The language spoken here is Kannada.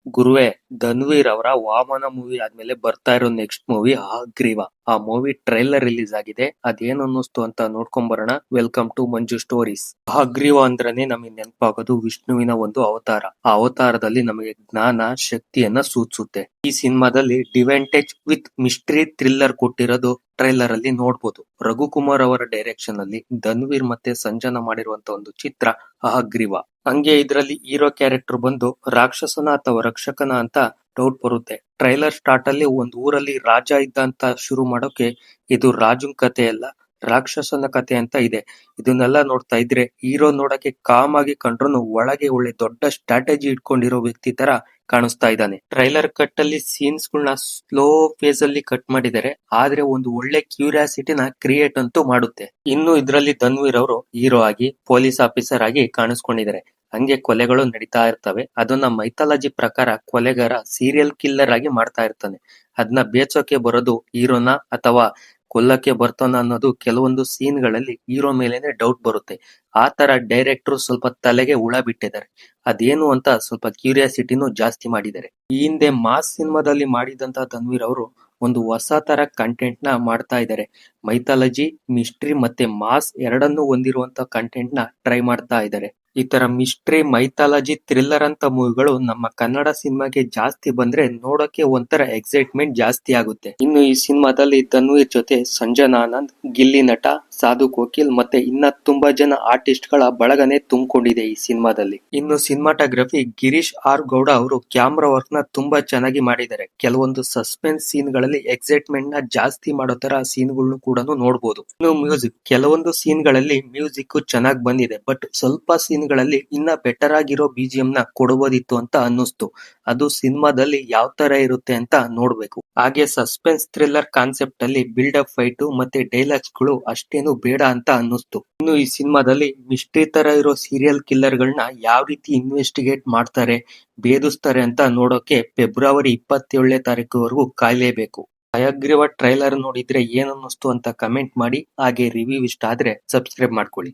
ಗುರುವೆ, ಧನ್ವೀರ್ ಅವರ ವಾಮನ ಮೂವಿ ಆದ್ಮೇಲೆ ಬರ್ತಾ ಇರೋ ನೆಕ್ಸ್ಟ್ ಮೂವಿ ಹಯಗ್ರೀವ. ಆ ಮೂವಿ ಟ್ರೈಲರ್ ರಿಲೀಸ್ ಆಗಿದೆ. ಅದೇನು ಅನ್ನಿಸ್ತು ಅಂತ ನೋಡ್ಕೊಂಡ್ ಬರೋಣ. Welcome to Manju stories. Hayagriva ಅಂದ್ರೇನೆ ನಮಗೆ ನೆನಪಾಗೋದು ವಿಷ್ಣುವಿನ ಒಂದು ಅವತಾರ. ಆ ಅವತಾರದಲ್ಲಿ ನಮಗೆ ಜ್ಞಾನ, ಶಕ್ತಿಯನ್ನ ಸೂಚಿಸುತ್ತೆ. ಈ ಸಿನಿಮಾದಲ್ಲಿ ಡಿವೆಂಟೇಜ್ ವಿತ್ ಮಿಸ್ಟ್ರಿ ಥ್ರಿಲ್ಲರ್ ಕೊಟ್ಟಿರೋದು ಟ್ರೈಲರ್ ಅಲ್ಲಿ ನೋಡ್ಬೋದು. ರಘುಕುಮಾರ್ ಅವರ ಡೈರೆಕ್ಷನ್ ಅಲ್ಲಿ ಧನ್ವೀರ್ ಮತ್ತೆ ಸಂಜನಾ ಮಾಡಿರುವಂತ ಒಂದು ಚಿತ್ರ ಹಯಗ್ರೀವ. ಹಂಗೆ ಇದ್ರಲ್ಲಿ ಹೀರೋ ಕ್ಯಾರೆಕ್ಟರ್ ಬಂದು ರಾಕ್ಷಸನ ಅಥವಾ ರಕ್ಷಕನ ಅಂತ ಡೌಟ್ ಬರುತ್ತೆ. ಟ್ರೈಲರ್ ಸ್ಟಾರ್ಟ್ ಅಲ್ಲಿ ಒಂದ್ ಊರಲ್ಲಿ ರಾಜ ಇದ್ದ ಅಂತ ಶುರು ಮಾಡೋಕೆ ಇದು ರಾಜನ್ ಕತೆ ಅಲ್ಲ, ರಾಕ್ಷಸನ ಕತೆ ಅಂತ ಇದೆ. ಇದನ್ನೆಲ್ಲ ನೋಡ್ತಾ ಇದ್ರೆ ಹೀರೋ ನೋಡಕ್ಕೆ ಕಾಮ್ ಆಗಿ ಕಂಡ್ರು ಒಳಗೆ ಒಳ್ಳೆ ದೊಡ್ಡ ಸ್ಟ್ರಾಟಜಿ ಇಟ್ಕೊಂಡಿರೋ ವ್ಯಕ್ತಿ ತರ ಕಾಣಿಸ್ತಾ ಇದ್ದಾನೆ. ಟ್ರೈಲರ್ ಕಟ್ ಅಲ್ಲಿ ಸೀನ್ಸ್ ಗಳನ್ನ ಸ್ಲೋ ಫೇಸ್ ಅಲ್ಲಿ ಕಟ್ ಮಾಡಿದ್ದಾರೆ, ಆದ್ರೆ ಒಂದು ಒಳ್ಳೆ ಕ್ಯೂರಿಯಾಸಿಟಿನ ಕ್ರಿಯೇಟ್ ಅಂತೂ ಮಾಡುತ್ತೆ. ಇನ್ನು ಇದ್ರಲ್ಲಿ ಧನ್ವೀರ್ ಅವರು ಹೀರೋ ಆಗಿ ಪೊಲೀಸ್ ಆಫೀಸರ್ ಆಗಿ ಕಾಣಿಸ್ಕೊಂಡಿದ್ದಾರೆ. ಹಂಗೆ ಕೊಲೆಗಳು ನಡೀತಾ ಇರ್ತವೆ. ಅದನ್ನ ಮೈಥಾಲಜಿ ಪ್ರಕಾರ ಕೊಲೆಗಾರ ಸೀರಿಯಲ್ ಕಿಲ್ಲರ್ ಆಗಿ ಮಾಡ್ತಾ ಇರ್ತಾನೆ. ಅದನ್ನ ಬೇಚೋಕೆ ಬರೋದು ಹೀರೋನ ಅಥವಾ ಕೊಲ್ಲಕ್ಕೆ ಬರ್ತಾನ ಅನ್ನೋದು ಕೆಲವೊಂದು ಸೀನ್ ಗಳಲ್ಲಿ ಹೀರೋ ಮೇಲೇನೆ ಡೌಟ್ ಬರುತ್ತೆ. ಆ ತರ ಡೈರೆಕ್ಟರ್ ಸ್ವಲ್ಪ ತಲೆಗೆ ಹುಳ ಬಿಟ್ಟಿದ್ದಾರೆ. ಅದೇನು ಅಂತ ಸ್ವಲ್ಪ ಕ್ಯೂರಿಯಾಸಿಟಿನೂ ಜಾಸ್ತಿ ಮಾಡಿದ್ದಾರೆ. ಈ ಹಿಂದೆ ಮಾಸ್ ಸಿನಿಮಾದಲ್ಲಿ ಮಾಡಿದಂತ ಧನ್ವೀರ್ ಅವರು ಒಂದು ಹೊಸ ತರ ಕಂಟೆಂಟ್ ನ ಮಾಡ್ತಾ ಇದ್ದಾರೆ. ಮೈಥಾಲಜಿ, ಮಿಸ್ಟ್ರಿ ಮತ್ತೆ ಮಾಸ್ ಎರಡನ್ನೂ ಹೊಂದಿರುವಂತ ಕಂಟೆಂಟ್ ನ ಟ್ರೈ ಮಾಡ್ತಾ ಇದ್ದಾರೆ. ಈ ತರ ಮಿಸ್ಟ್ರಿ, ಮೈಥಾಲಜಿ, ಥ್ರಿಲ್ಲರ್ ಅಂತ ಮೂವಿಗಳು ನಮ್ಮ ಕನ್ನಡ ಸಿನಿಮಾಗೆ ಜಾಸ್ತಿ ಬಂದ್ರೆ ನೋಡೋಕೆ ಒಂಥರ ಎಕ್ಸೈಟ್ಮೆಂಟ್ ಜಾಸ್ತಿ ಆಗುತ್ತೆ. ಇನ್ನು ಈ ಸಿನಿಮಾದಲ್ಲಿ ಧನ್ವೀರ್ ಜೊತೆ ಸಂಜನಾ ಆನಂದ್, ಗಿಲ್ಲಿ ನಟ, ಸಾಧು ಕೋಕಿಲ್ ಮತ್ತೆ ಇನ್ನ ತುಂಬಾ ಜನ ಆರ್ಟಿಸ್ಟ್ ಗಳ ಬಳಗನೆ ತುಂಬಿಕೊಂಡಿದೆ ಈ ಸಿನಿಮಾದಲ್ಲಿ. ಇನ್ನು ಸಿನಿಮಾಟೋಗ್ರಫಿ ಗಿರೀಶ್ ಆರ್ ಗೌಡ ಅವರು ಕ್ಯಾಮ್ರಾ ವರ್ಕ್ ನ ತುಂಬಾ ಚೆನ್ನಾಗಿ ಮಾಡಿದ್ದಾರೆ. ಕೆಲವೊಂದು ಸಸ್ಪೆನ್ಸ್ ಸೀನ್ ಗಳಲ್ಲಿ ಎಕ್ಸೈಟ್ಮೆಂಟ್ ನ ಜಾಸ್ತಿ ಮಾಡೋ ತರ ಸೀನ್ ಗಳನ್ನು ಕೂಡ ನೋಡಬಹುದು. ಇನ್ನು ಮ್ಯೂಸಿಕ್, ಕೆಲವೊಂದು ಸೀನ್ ಗಳಲ್ಲಿ ಮ್ಯೂಸಿಕ್ ಚೆನ್ನಾಗಿ ಬಂದಿದೆ, ಬಟ್ ಸ್ವಲ್ಪ ಸೀನ್ ಗಳಲ್ಲಿ ಇನ್ನ ಬೆಟರ್ ಆಗಿರೋ ಬಿಜಿಎಂ ನ ಕೊಡಬಹುದಿತ್ತು ಅಂತ ಅನ್ನಿಸ್ತು. ಅದು ಸಿನಿಮಾದಲ್ಲಿ ಯಾವ ತರ ಇರುತ್ತೆ ಅಂತ ನೋಡ್ಬೇಕು. ಹಾಗೆ ಸಸ್ಪೆನ್ಸ್ ಥ್ರಿಲ್ಲರ್ ಕಾನ್ಸೆಪ್ಟ್ ಅಲ್ಲಿ ಬಿಲ್ಡ್ ಅಪ್ ಫೈಟ್ ಮತ್ತೆ ಡೈಲಾಗ್ಸ್ ಗಳು ಅಷ್ಟೇನು ಬೇಡ ಅಂತ ಅನ್ನಿಸ್ತು. ಇನ್ನು ಈ ಸಿನಿಮಾದಲ್ಲಿ ಮಿಸ್ಟ್ರಿ ತರ ಇರೋ ಸೀರಿಯಲ್ ಕಿಲ್ಲರ್ ಗಳನ್ನ ಯಾವ ರೀತಿ ಇನ್ವೆಸ್ಟಿಗೇಟ್ ಮಾಡ್ತಾರೆ, ಭೇದಿಸ್ತಾರೆ ಅಂತ ನೋಡೋಕೆ ಫೆಬ್ರವರಿ 27ನೇ ತಾರೀಕುವರೆಗೂ ಕಾಯಲೇಬೇಕು. ಹಯಗ್ರೀವ ಟ್ರೈಲರ್ ನೋಡಿದ್ರೆ ಏನ್ ಅನ್ನಿಸ್ತು ಅಂತ ಕಮೆಂಟ್ ಮಾಡಿ. ಹಾಗೆ ರಿವ್ಯೂ ಇಷ್ಟ ಆದ್ರೆ ಸಬ್ಸ್ಕ್ರೈಬ್ ಮಾಡ್ಕೊಳ್ಳಿ.